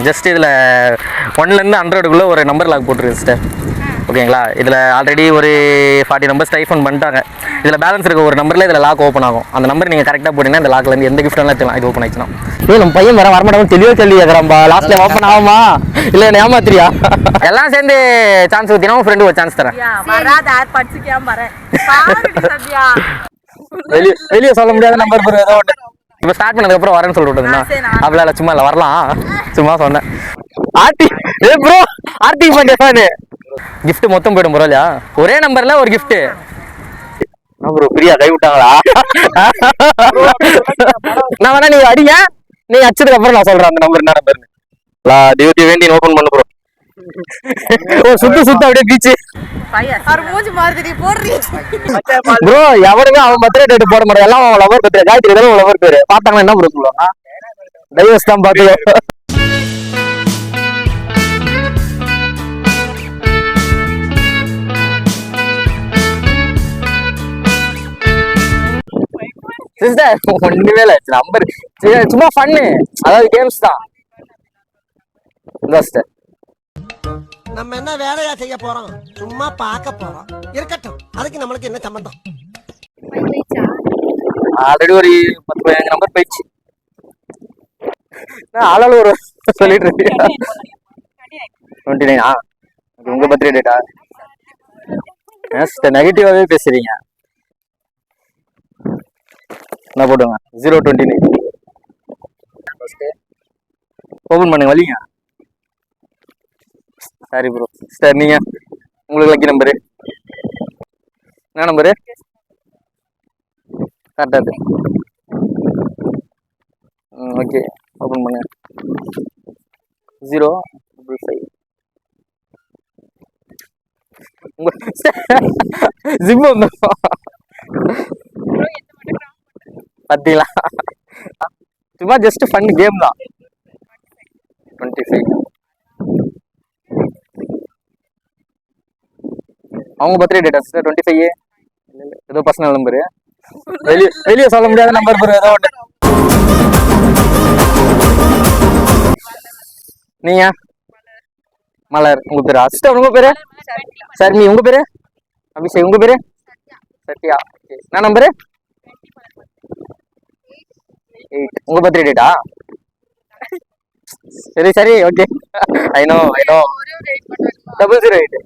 Just இதில் 1லேருந்து 100க்குள்ளே ஒரு number lock போட்டுருக்கு சிஸ்டர். ஓகேங்களா? இதில் ஆல்ரெடி ஒரு 40 நம்பர்ஸ் டைஃபோன் பண்ணிட்டாங்க. இதில் பேலன்ஸ் இருக்க ஒரு நம்பரில் இதில் லாக் ஓப்பன் ஆகும். அந்த நம்பர் நீங்கள் கரெக்டாக போட்டிங்கன்னா இந்த லாக்லேருந்து எந்த கிஃப்ட்லாம் எடுத்துக்கலாம். இது ஓப்பன் ஆயிடுச்சுன்னா நம்ம பையன் வரமாட்டாங்க தெளிவாக தெளிவு கேட்குறான்பா. லாஸ்ட்டில் ஓப்பன் ஆகுமா இல்லை ஏமாத்திரியா? எல்லாம் சேர்ந்து சான்ஸ் ஊற்றினா உன் ஃப்ரெண்டு ஒரு சான்ஸ் தரேன். வெளியே சொல்ல முடியாத நம்பர் ஏதோ ஒன்று இப்போ ஸ்டார்ட் பண்ணதுக்கப்புறம் வரேன்னு சொல்லிட்டுருந்தா அப்படிலாம் சும்மா இல்லை வரலாம் சும்மா சொன்னேன். ப்ரோ ஆர்த்தி பாண்டியா கிஃப்ட் மொத்தம் போயிடும் ப்ரோ இல்லையா? ஒரே நம்பர்ல ஒரு கிஃப்ட் ப்ரோ. பிரியா கை விட்டாங்களா? நான் வேணா நீங்க அடிங்க, நீ அடிச்சதுக்கு அப்புறம் நான் சொல்றேன் அந்த நம்பர் என்ன நம்பர்னு. தேவதி வேண்டி ஓபன் பண்ணு ப்ரோ. சுத்த அப்படியே பீச்சு ப்ரோ. எவருமே அவன் பர்த்டே டேட் போட மாட்டான். எல்லாம் அவன் லவர் பர்த்டே. காயத்ரி தானே லவர் பேரு. பார்த்தாங்கன்னா என்ன ப்ரோ சொல்லுவாங்க? டைவர்ஸ் தான் பாத்து. சிஸ்டர் ஒண்ணுமே இல்லை நம்பர் சும்மா ஃபன்னு, அதாவது கேம்ஸ் தான். சிஸ்டர் நம்ம என்ன வேலையா செய்ய போறோம்? சும்மா பார்க்க போறோம். இருக்கட்டும், அதுக்கு நம்மளுக்கு என்ன சம்பந்தம்? ஆல்ரெடி ஒரு 10-15 நம்பர் போயிடுச்சு. ஆளால ஒரு சொல்லிட்டு இருக்கேன். 29 உங்க பர்த்டே டேட்டா? நெகட்டிவாவே பேசுறீங்க. என்ன போடுங்க 029 ஓபன் பண்ணுங்க வலிங்க. Sorry bro. சார் நீங்க உங்களுக்கு லக்கி நம்பரு என்ன நம்பரு? கரெக்டா இருக்கு. ஓகே ஓபன் பண்ணுங்க. 055 உங்க ஜிம் வந்து பாத்தீங்களா? சும்மா ஜஸ்ட் ஃபன் கேம் தான். 25 அவங்க பர்த்டே டேட்டா சிஸ்டர் 25 ஏதோ பர்சனல் நம்பரு. வெளியே சொல்ல முடியாத நம்பர் ப்ரோ ஏதோ ஒன்று. நீங்க மலர் உங்க பேரா? சிஸ்டர் உங்க பேரு? சர்மி உங்க பேரு? அபிஷேக் உங்க பேரு? சத்யா. என்ன நம்பரு? 8 உங்க பர்த்டே டேட்டா? சரி okay. I know 008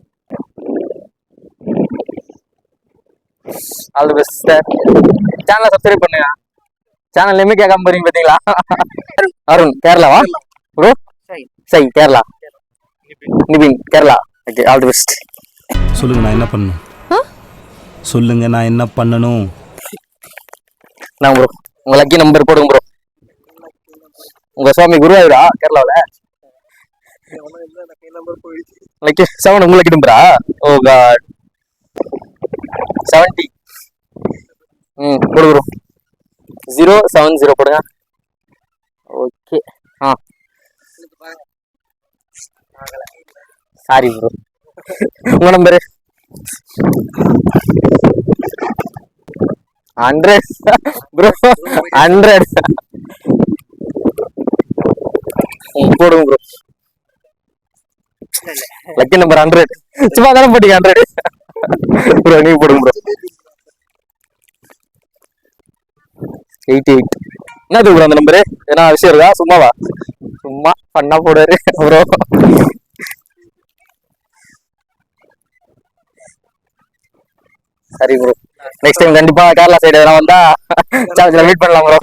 all the best sir. சேனலை சப்ஸ்கிரைப் பண்ணுங்க. சேனல் நேமே கேட்காம போறீங்க பாத்தீங்களா? அருண் கேரளாவா ப்ரோ? சை Kerala. Nibin Kerala. Okay all the best. சொல்லுங்க நான் என்ன பண்ணணும்? சொல்லுங்க நான் என்ன பண்ணணும்? நான் ப்ரோ உங்க லக்கி நம்பர் போடுங்க ப்ரோ. உங்க சுவாமி குருவாயூரா கேரளாவில்? லக்கி 7 உங்க லக்கி நம்பரா? ஓ காட் 70 போடு ப்ரோ. 070 போடுங்க. Okay sorry bro. உங்க நம்பரு 100 ப்ரோ. 100 போடுங்க ப்ரோ. லக்கி நம்பர் 100 சும்மா தானே போட்டீங்க 100 ப்ரோ. நீங்க போடுங்க ப்ரோ. 88 என்னது ப்ரோ அந்த நம்பரு? ஏன்னா விஷயம் இருக்கா? சும்மாவா? சும்மா பண்ணா போடுவாரு ப்ரோ. சரி ப்ரோ. நெக்ஸ்ட் டைம் கண்டிப்பா கேரளா சைடு எதனா வந்தா சார்ஜ்ல மீட் பண்ணலாம் ப்ரோ.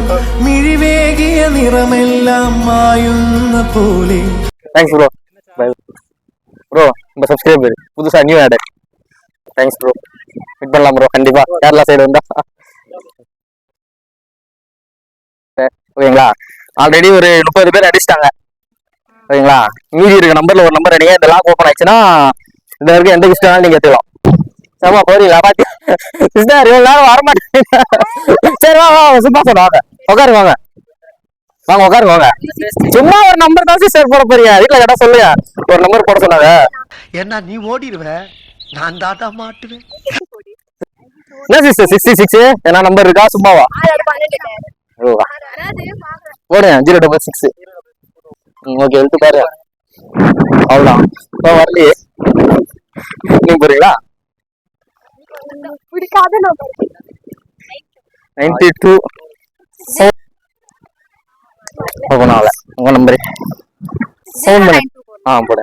மிழிவேகிய நிறமெல்லாம் மாயுന്ന പോലെ. Thanks bro. Bye bro. நம்ம சப்ஸ்கிரைபர் புதுசா new add. Thanks bro. Meet பண்ணலாம் ப்ரோ கண்டிப்பா கேரளா சைடு வந்தா. ஓகேங்களா? ஆல்ரெடி ஒரு 30 பேர் அடிச்சிட்டாங்க. ஓகேங்களா? மீதி இருக்க நம்பர்ல ஒரு நம்பர் அடிங்க. இந்த லாக் ஓப்பன் ஆயிடுச்சுன்னா இந்த வரைக்கும் எந்த கிஃப்ட் வேணாலும் நீங்க எடுத்துக்கலாம். சமா போறீங்களா? பாத்தி சிஸ்டர் இவ்வளவு நேரம் வரமாட்டேங்க. சரி வா சும்மா சொல்ல வாங்க உட்காருங்க. வாங்க உட்காருங்க வாங்க. சும்மா ஒரு நம்பர் தான் சிஸ்டர் போட போறீங்க. வீட்டுல கேட்டா சொல்லுங்க ஒரு நம்பர் போட சொன்னாங்க. என்ன நீ ஓடிடுவ, நான் தாத்தா மாட்டுவேன். என்ன சிஸ்டர் 66 என்ன நம்பர் இருக்கா? சும்மாவா? போடுங்க 066. ஓகே எடுத்து பாரு. அவ்வளோதான். இப்போ வரலையே. நீங்க போறீங்களா? 92 ஓப்பன் ஆகல. உங்க நம்பரு ஃபோன் பண்ணு. போட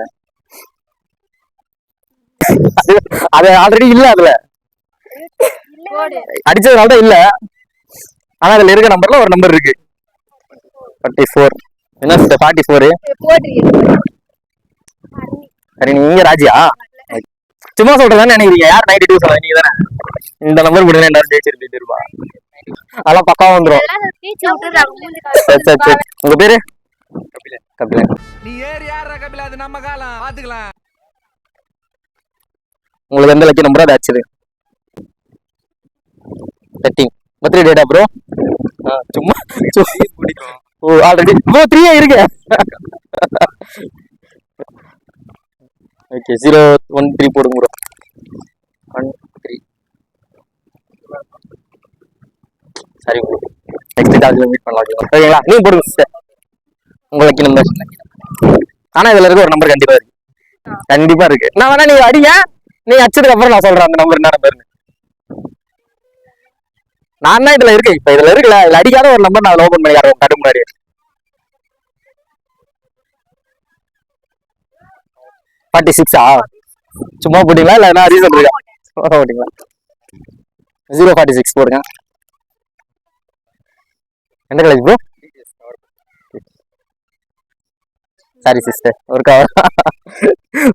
அது ஆல்ரெடி இல்ல, அதுல அடிச்சதுனால தான் இல்ல. ஆனா அதுல இருக்க நம்பர்ல ஒரு நம்பர் இருக்கு 44. என்ன சிஸ்டர் 44? சரி, நீங்க ராஜியா? சும்மா சொல்றதானே நினைக்கிறீங்க? யார் 92 சொல்ல? நீங்க தானே. இந்த நம்பர் போடுங்க, எல்லாரும் ஜெயிச்சிருந்துட்டு இருப்பா. அதெல்லாம் பக்காவா வந்துரும். சரி சரி சரி. உங்க பேரு? கபிலன். நீ ஏறி யாரா கபிலா? அது நம்ம காலம், பாத்துக்கலாம். உங்களுக்கு எந்த லக்கி நம்பரோ அது ஆச்சுது. 13 பர்த்டே டேட்டா ப்ரோ? சும்மா ஓ ஆல்ரெடி ப்ரோ 3 இருக்கு. ஓகே 013 போடுங்க ப்ரோ. 13 சரி ப்ரோ. நெக்ஸ்ட் கால்ல மீட் பண்ணலாம். ஓகேங்களா? நீங்க போடுங்க சிஸ்டர் உங்க லக்கி நம்பர். ஆனா இதுல இருக்க ஒரு நம்பர் கண்டிப்பா இருக்கு. கண்டிப்பா இருக்கு. நான் வேணா நீங்க அடிங்க. நீங்க அடிச்சதுக்கு அப்புறம் நான் சொல்றேன் அந்த நம்பர் என்ன நம்பர்னு. நான் தான் இதுல இருக்கு. இப்ப இதுல இருக்குல்ல, இதுல அடிக்காத ஒரு நம்பர் நான் ஓபன் பண்ணி காட்டுறேன் கட்டு முன்னாடி. 46 சும்மா போட்டீங்களா இல்ல என்ன ரீசன் இருக்கா? போட்டீங்களா? 046 போடுங்க. எந்த காலேஜ் ப்ரோ? சாரி சிஸ்டர், ஒரு கவர்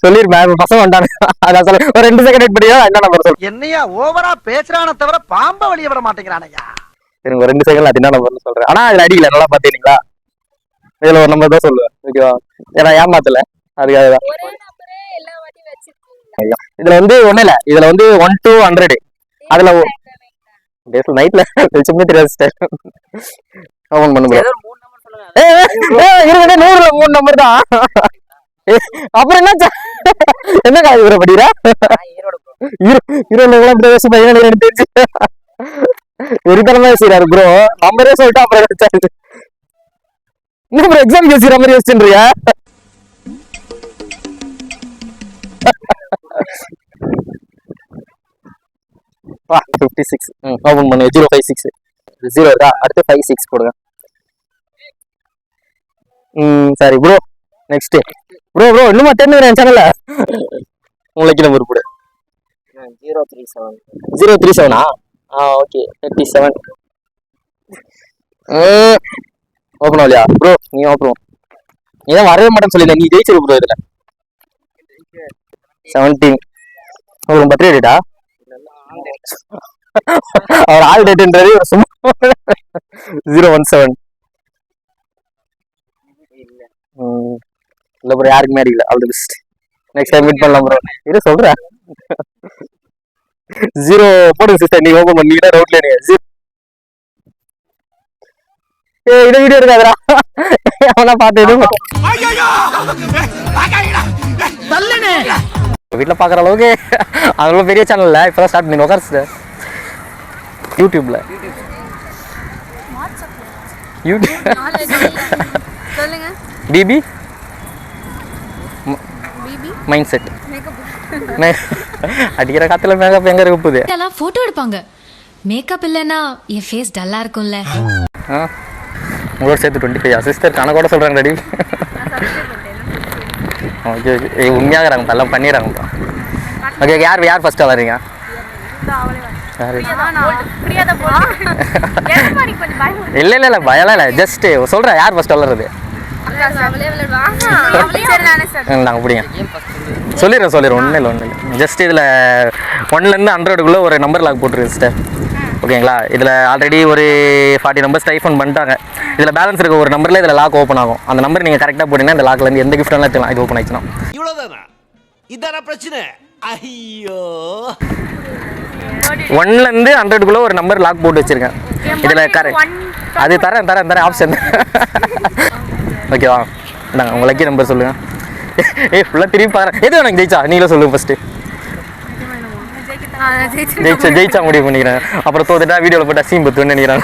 சொல்லிருப்பேன். பசங்க வந்துட்டாங்க. அதான் சொல்ல ஒரு 2 செகண்ட் வெயிட் பண்ணியா. என்ன நம்பர் சொல்லு? என்னையா ஓவரா பேசுறானே தவிர பாம்ப வெளிய விட மாட்டேங்கிறானயா. எனக்கு ஒரு 2 செகண்ட் அது என்ன நம்பர்னு சொல்றேன். ஆனா அதுல அடிக்கல, நல்லா பாத்தீங்களா? இதுல ஒரு நம்பர் தான் சொல்லுவேன். ஓகேவா? ஏன்னா ஏமாத்தல, அதுக்காக தான். இதுல வந்து ஒண்ணு இல்ல, இதுல வந்து 1 to 100. அதுல நைட்ல சும்மா தெரியாது சிஸ்டர். ஓபன் பண்ணு ப்ரோ. இருங்க 100ல 3 நம்பர் தான். அப்புறம் என்ன என்ன காலேஜ் ப்ரோ படிக்கிற? ஈரோடு பேசி பையன் எனக்கு தெரிஞ்சு வெறித்தனமா பேசுறாரு ப்ரோ. நம்பரே சொல்லிட்டு அப்புறம் என்ன ப்ரோ எக்ஸாம் பேசுற மாதிரி யோசிச்சுன்றியா? வா 56 ஓபன் பண்ணு. 056 0 இருக்கா? அடுத்து 56 போடுங்க. சரி ப்ரோ. நெக்ஸ்ட் ப்ரோ இன்னுமா தெரிஞ்சுக்கிறேன் என் சேனல்ல. உங்களுக்கு நம்பர் போடு. 037 ஓகே 37 ஓபன் ஆகலையா ப்ரோ? நீ ஓபன். நீ தான் வரவே மாட்டேன்னு சொல்லியிருந்தேன். நீ ஜெயிச்சிரு ப்ரோ. இதுல 17 உங்களுக்கு பர்த்டே டேட்டா? அவர் ஆல் டேட்ன்றது ஒரு சும்மா 017 இல்ல ப்ரோ, யாருக்குமே அடிக்கல. All the best. Next time meet பண்ணலாம் ப்ரோ. இது சொல்றேன் 0 போடுங்க சிஸ்டர். நீ ஓபன் பண்ணீங்கன்னா ரவுட்ல நீங்க இது வீடியோ இருக்காதுடா. அவனா பார்த்து எதுவும் வீட்டுல பாக்குற அளவுக்கு அவ்வளவு பெரிய சேனல்ல இப்பதான் ஸ்டார்ட் பண்ணி உட்கார் சிஸ்டர். யூடியூப்ல சொல்லுங்க. DP mind set. அடிக்கிற காத்துல மேக்கப் எங்க இருக்க போகுது? எல்லாம் போட்டோ எடுப்பாங்க. மேக்கப் இல்லனா என் ஃபேஸ் டல்லா இருக்கும்ல. உங்களோட சேர்த்து 25 சிஸ்டர் கணக்கோட சொல்றாங்க ரெடி. ஓகே ஓகே உண்மையாகிறாங்க எல்லாம் பண்ணிடுறாங்க. ஓகே யார் ஃபர்ஸ்டா வரீங்க? இல்ல பயலாம் இல்ல, ஜஸ்ட் சொல்றேன் யார் ஃபர்ஸ்ட் வளருது. நாங்க பிடிங்க சொல்லிடுறேன் ஒன்றும் இல்லை. ஜஸ்ட் இதில் 1லேருந்து 100க்குள்ளே ஒரு நம்பர் லாக் போட்டுருக்கு சிஸ்டர். ஓகேங்களா? இதில் ஆல்ரெடி ஒரு 40 நம்பர்ஸ் டைஃபன் பண்ணிட்டாங்க. இதில் பேலன்ஸ் இருக்க ஒரு நம்பரில் இதில் லாக் ஓப்பன் ஆகும். அந்த நம்பர் நீங்கள் கரெக்டாக போட்டிங்கன்னா இந்த லாக்லேருந்து எந்த கிஃப்ட் வேணாலும் எடுத்துக்கலாம். இது ஓப்பன் ஆயிடுச்சுன்னா இவ்வளவுதானா? இதான பிரச்சனை? ஐயோ 1லேருந்து 100க்குள்ளே ஒரு நம்பர் லாக் போட்டு வச்சிருக்கேன். இதில் அது தரேன் ஆப்ஷன். ஓகேவா? இந்தாங்க உங்கள் லக்கி நம்பர் சொல்லுங்கள். ஃபுல்லாக திரும்பி பாரு. எது எனக்கு ஜெயிச்சா நீங்களே சொல்லுங்க ஃபர்ஸ்ட். ஜெயிச்சா முடிவு பண்ணிக்கிறேன். அப்புறம் தோத்துட்டா வீடியோவில் போட்டா சீம் பத்துன்னு நினைக்கிறேன்.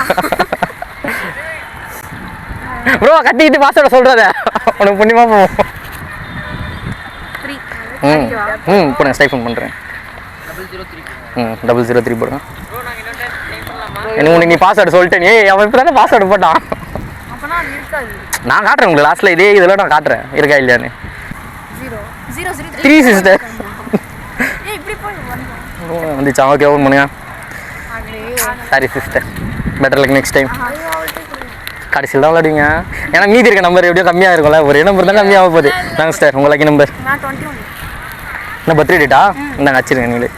ப்ரோ கத்திக்கிட்டு பாஸ்வேர்டை சொல்றத உனக்கு புண்ணியமா போவோம். இப்போ நான் ஸ்டைஃபன் பண்ணுறேன். 003 போடுங்க. எனக்கு நீ பாஸ்வேர்டு சொல்லிட்டேன். அவன் இப்போ தானே பாஸ்வேர்டு போட்டான். நான் காட்டுறேன் உங்களுக்கு லாஸ்ட்டில் இதே இதில் நான் காட்டுறேன் இருக்கா இல்லையான்னு. 3 சிஸ்டர் வந்துச்சா? ஓகே ஓப்பன் பண்ணுங்க. Sorry sister, better like next time. கடைசியில் தான் விளையாடுவீங்க. ஏன்னா மீதி இருக்க நம்பர் எப்படியோ கம்மியாக இருக்கும்ல, ஒரு நம்பர் தான் கம்மியாக போகுது. நாங்க சிஸ்டர் உங்கள் லக்கி நம்பர் என்ன பர்த்டே டேட்டா? இந்தாங்க வச்சிருங்க நீங்களே.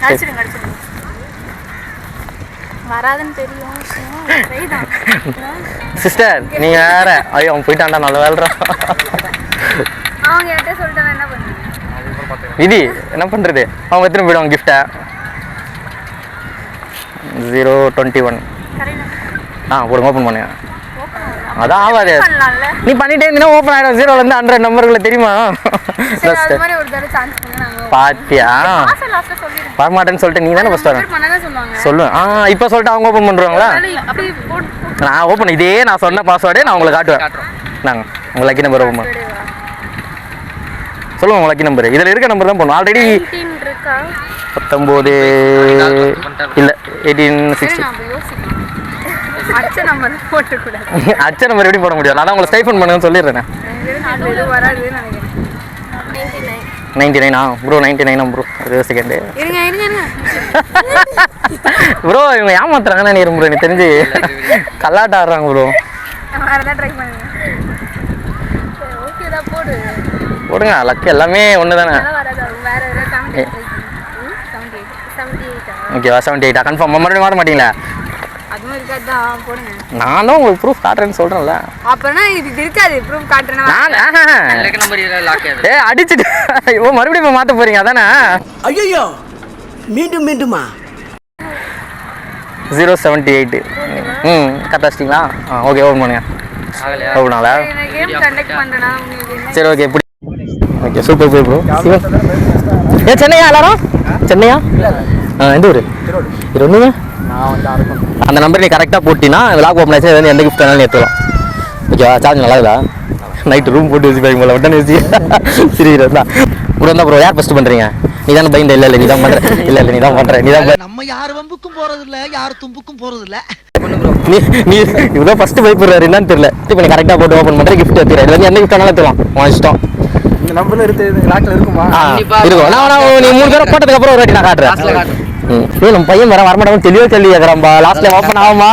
சிஸ்டர் நீங்கள் வேற ஐயோ அவன் போயிட்டான்டா நல்ல வேலைறான். விதி என்ன பண்ணுறது, அவங்க எத்தனை போயிடுவாங்க கிஃப்டை. 021 போடுங்க ஓப்பன் பண்ணுங்க. அதான் ஆகாது, நீ பண்ணிட்டே இருந்தீங்கன்னா ஓப்பன் ஆகிடும். 0லேருந்து 100 நம்பர்களை தெரியுமா? பாத்தியா வரமாட்டேன்னு சொல்லிட்டு நீ தானே ஃபஸ்ட் வரேன் சொல்லுவேன். இப்போ சொல்லிட்டு அவங்க ஓப்பன் பண்ணுறாங்களா? நான் ஓப்பன் இதே நான் சொன்ன பாஸ்வேர்டே நான் உங்களுக்கு காட்டுவேன். நாங்கள் உங்கள் லக்கி நம்பர் ஓப்பன் பண்ண சொல்லுங்கள். உங்கள் லக்கி நம்பர் இதில் இருக்க நம்பர் தான் போடணும். ஆல்ரெடி 19 இல்லை 1860 அச்ச நம்பர் எப்படி போட முடியும்? நான் உங்களை ஸ்டைஃபன் பண்ணுங்கன்னு சொல்லிடுறேன். 99 ப்ரோ 99 ப்ரோ. ஒரு செகண்டு ப்ரோ இவங்க ஏமாத்துறாங்கன்னு நினைக்கிறேன் ப்ரோ. எனக்கு தெரிஞ்சு கல்லாட்ட ஆடுறாங்க ப்ரோ. போடுங்க லக்கு எல்லாமே ஒன்று தானே. ஓகேவா 78 கன்ஃபார்ம் மறுபடியும் மாற மாட்டீங்களா? நானும் உங்களுக்கு ப்ரூஃப் காட்டுறேன்னு சொல்றேன்ல. அடிச்சுட்டு ஐயோ மறுபடியும் மாத்த போறீங்க அதானே? ஐயோ மீண்டும் மீண்டுமா? 078 கரெக்டாக ஓகே ஓப்பன் பண்ணுங்க. ஓப்பனால சரி ஓகே எப்படி ஓகே சூப்பர் போய் ப்ரோ. சென்னையா எல்லாரும்? சென்னையா? எந்த ஊர்? இருந்துங்க. அந்த நம்பர் நீ கரெக்டாக போட்டினா விளாக் ஓப்பன் ஆச்சு எந்த கிஃப்ட் வேணாலும் எடுத்துக்கலாம். ஓகேவா? சார்ஜ் நல்லா இருக்கா? நைட்டு ரூம் போட்டு வச்சுப்பாங்க போல உடனே வச்சு சிரிக்கிறதா ப்ரோ. தான் ப்ரோ யார் ஃபஸ்ட்டு பண்ணுறீங்க? நீ தானே பயந்த? இல்லை நீ தான் பண்ணுற. இல்லை நீ தான் பண்ணுற. நீ தான் நம்ம யார் வம்புக்கும் போறது இல்ல, யார் தும்புக்கும் போறது இல்ல. நீ இவ்வளோ ஃபஸ்ட்டு பயப்படுறாரு என்னன்னு தெரியல. இப்போ நீ கரெக்டாக போட்டு ஓப்பன் பண்ணுற கிஃப்ட் எடுத்துக்கிறேன். இது வந்து எந்த கிஃப்ட் வேணாலும் எடுத்துக்கலாம் உன் இஷ்டம். இந்த நம்பர்ல இருக்குமா? இருக்கும். நான் நீ 3 தடவை போட்டதுக்கு அப்புறம் ஒரு வாட்டி நான் காட்டுறேன். நம்ம பையன் வர வரமாட்டாம தெளிவா கேள்வி கேட்கறான்பா. லாஸ்ட்ல ஓப்பன் ஆகுமா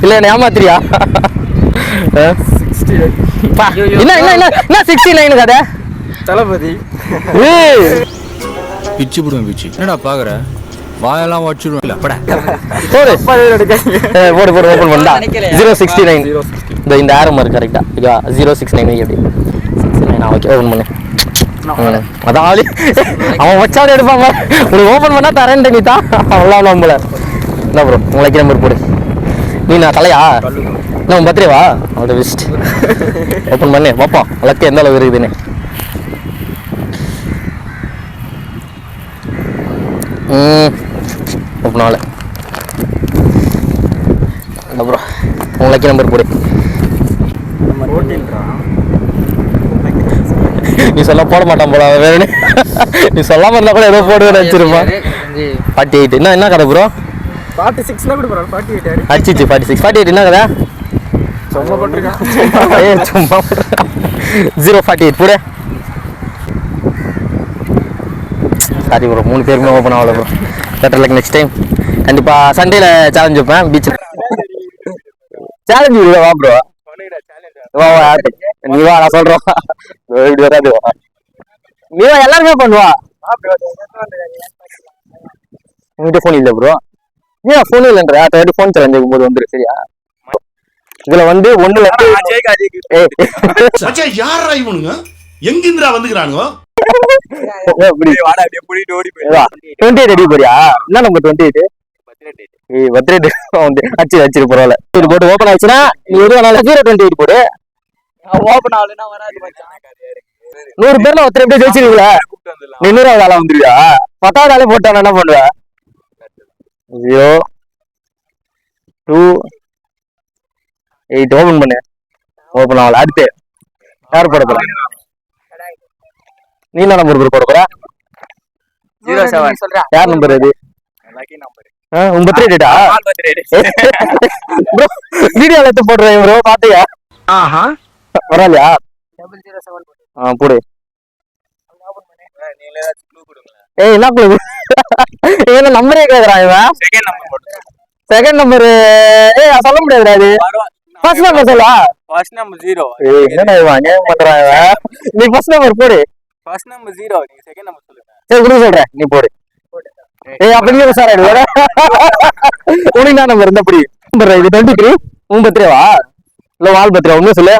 இல்ல என்ன ஏமாத்திரியா? என்ன என்ன என்ன 69 கதை தளபதி பிச்சு போடுவேன் பிச்சு. என்னடா பாக்குற வாயெல்லாம் வச்சிருவேன். இல்ல பட போடு போடு ஓப்பன் பண்ணா 069 இந்த ஆரோ மார்க் கரெக்டா? ஓகேவா? 069 எப்படி 69 ஓகே ஓப்பன் பண்ணு. அதான் அவன் வச்சாலும் எடுப்பாங்க. உனக்கு ஓப்பன் பண்ணா தரேன் நீ தான் அவ்வளோ நம்பல. என்ன ப்ரோ உங்களுக்கு நம்பர் போடு. நீ நான் தலையா என்ன உன் பர்த்டேவா? அவ்வளோ பெஸ்ட். ஓப்பன் பண்ணு பார்ப்போம் லக்கு எந்த அளவு இருக்குதுன்னு. ஓப்பன் ஆகல. என்ன ப்ரோ உங்களுக்கு நம்பர் போடு. நீ சொல்ல போட மாட்டான் போல வேறு. நீ சொல்லாம இருந்தா கூட ஏதோ போடுவேன்னு வச்சிருப்பான். 48 என்ன கதை ப்ரோ? 46 கூட போறாரு. 48 அடிச்சிச்சு 46 என்ன கதை? சும்மா போட்டுருக்கான். சும்மா 048 போடு. சாரி ப்ரோ 3 பேருமே ஓப்பன் ஆகல bro. Better like next time கண்டிப்பா சண்டேல சேலஞ்ச் வைப்பேன் பீச்சில். சேலஞ்ச் இல்லை வா ப்ரோ. வா வா நீ வா நான் சொல்றோம். இப்படி வராது நீ வா எல்லாருமே பண்ணுவா. உங்ககிட்ட ஃபோன் இல்லை ப்ரோ. ஏன் ஃபோன் இல்லைன்ற அடுத்த ஃபோன் சேலஞ்ச் வைக்கும்போது வந்துரு சரியா? இதுல வந்து 1ல யாரா இவனுங்க எங்கிந்திரா வந்துக்கிறானுங்க? 28 அடி போறியா? என்ன நம்பர் 28? பர்த்டே வந்து அச்சிரு பரவாயில்ல. இது போட்டு ஓப்பன் ஆச்சுன்னா நீ எது வேணாலும் 028 போடு. ஓபன் ஆகலனா வராது மச்சான். 100 பேர்ல ஒருத்தர் எப்படி ஜெயிச்சிருக்கீங்களா? நீ 100வது ஆளா வந்துருவியா? 10வது ஆளே போட்டா என்ன பண்ணுவ? 0 2 8 ஓபன் பண்ணு. ஓப்பன் ஆகல. அடுத்து யார் போட போறா? நீ என்ன நம்பர் போட போற? 07 சொல்றேன். யார் நம்பர் அது? Lucky number. உங்க பர்த்டே டேட்டா? ப்ரோ வீடியோல எடுத்து போடுறேன் ப்ரோ, பாத்தியா? ஆஹா. வரலையா? 007 போடு. நீங்க ஏதாச்சும் க்ளூ கொடுங்க. ஏய் என்ன ப்ளூ? என்ன நம்பரே கேக்குறான் இவன். செகண்ட் நம்பர் போடுங்க. செகண்ட் நம்பர் ஏய் சொல்ல முடியாதுடா அது. ஃபர்ஸ்ட் நம்பர் சொல்லா? First number 0. ஏய் என்னடா இவன் அநியாயம் பண்றான் இவன். நீ ஃபர்ஸ்ட் நம்பர் போடு. First number 0. நீங்க செகண்ட் நம்பர் சொல்லுங்க. சரி குடு சொல்றேன், நீ போடு. ஏய் அப்படி நீ சார் ஆயிடு. உனக்கு என்ன நம்பர் இந்த அப்படி? நம்பர் இது 23. உன் பர்த்டேவா? இல்ல வால் பர்த்டே ஒண்ணு சொல்லு.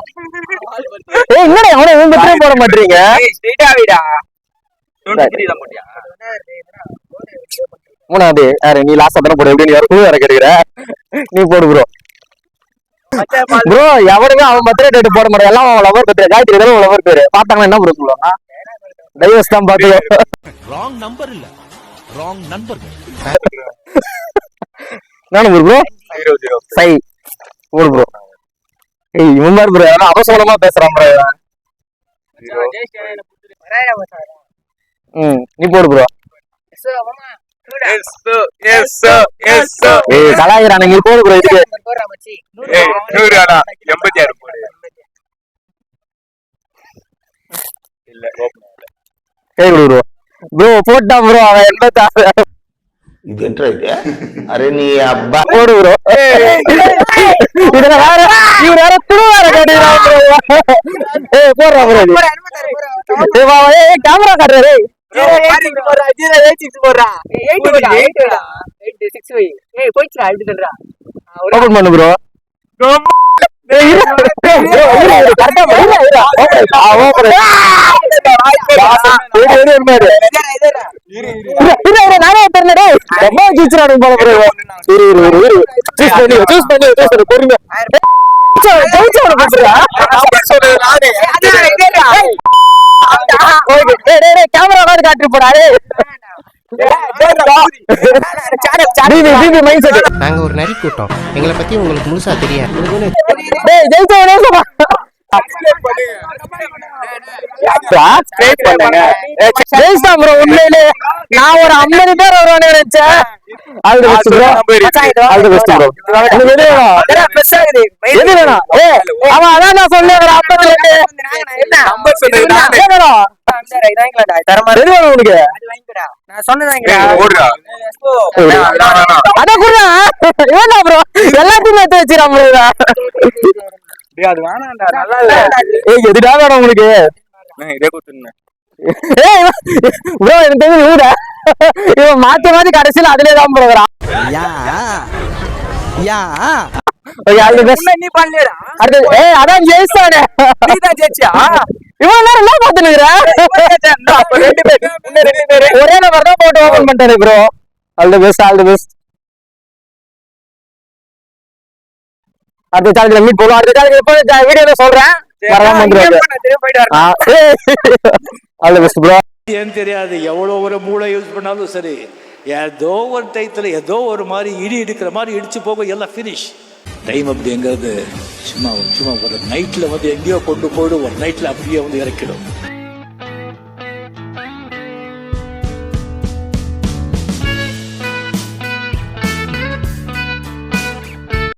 ஏய் என்னடா அவனே உன் பர்த்டே போட மாட்டீங்க? ஏய் ஸ்ட்ரைட்டா விடா. 23 தான் போடியா? மூணாவது யாரு? நீ லாஸ்ட் தான போடு. எப்படி நீ வேற வேற கேக்குற? நீ போடு ப்ரோ. ப்ரோ எவனுமே அவன் பர்த்டே டேட் போட மாட்டான். எல்லாம் அவன் லவர் பர்த்டே. காயத்ரி தான அவன் லவர் பேரு. பார்த்தாங்கன்னா என்ன ப்ரோ சொல்லுவாங்க? டைவர்ஸ் தான் பாத்து. ராங் நம்பர் இல்ல, ராங் நண்பர்கள். என்ன நம்பர் ப்ரோ? 00. சை போடு ப்ரோ. ஏய் இவன் பாரு ப்ரோ, அவன் அவசரமா பேசுறான் ப்ரோ. நீ போடு ப்ரோ. ஏய் கலாயிரான நீ போடு ப்ரோ. இதுக்கு 86 போடு. இல்ல ஏய் ப்ரோ ப்ரோ போட்டா ப்ரோ அவன் 86. இது என்ன இது? அரே நீ அப்பா போடு ப்ரோ. இதுல வேற இவன் வேற துணுவார கேட்டுறான் ப்ரோ. ஏய் போடுறா ப்ரோ. ஏய் வா ஏய் கேமரா காட்டுறே. ஓபன் பண்ணு ப்ரோ. கேமரா காட்டு போடாரு. நாங்க ஒரு நரி கூட்டம், எங்களை பத்தி உங்களுக்கு முழுசா தெரியாது. நான் ஒரு 50 பேர் வருவானு நினைச்சேன். அவன் அதான் நான் சொன்னேன் 50 உனக்கு அதான் கூட ப்ரோ எல்லாத்தையும் எடுத்து வச்சிடாம அது வேணாம்டா, நல்லா இல்ல. ஏய் எதுடா வேணும் உங்களுக்கு? இதே கொடுத்துருந்தேன் ப்ரோ எனக்கு தெரிஞ்சு ஊட இவன் மாத்தி மாத்தி கடைசியில அதுலயே தான் போகிறான். நீ பண்ணலடா. ஏய் அதான் ஜெயிச்சானே. நீ தான் ஜெயிச்சியா? இவன் நேரம் என்ன பாத்துனுக்குற? ஒரே நம்பர் தான் போட்டு ஓபன் பண்ணிட்டாரு bro. All the best, all the best. அடுத்த சேனல்ல மீட் போலாம். அடுத்த சேனல்ல எப்போ வீடியோல சொல்றேன். வரலாம் வந்துருங்க. All the best bro. ஏன் தெரியாது, எவ்வளோ ஒரு மூளை யூஸ் பண்ணாலும் சரி, ஏதோ ஒரு டயத்தில் ஏதோ ஒரு மாதிரி இடி இடிக்கிற மாதிரி இடிச்சு போக எல்லாம் ஃபினிஷ். டைம் அப்படிங்கிறது சும்மா ஒரு நைட்டில் வந்து எங்கேயோ கொண்டு போய்டும், ஒரு நைட்டில் அப்படியே வந்து இறக்கிடும்.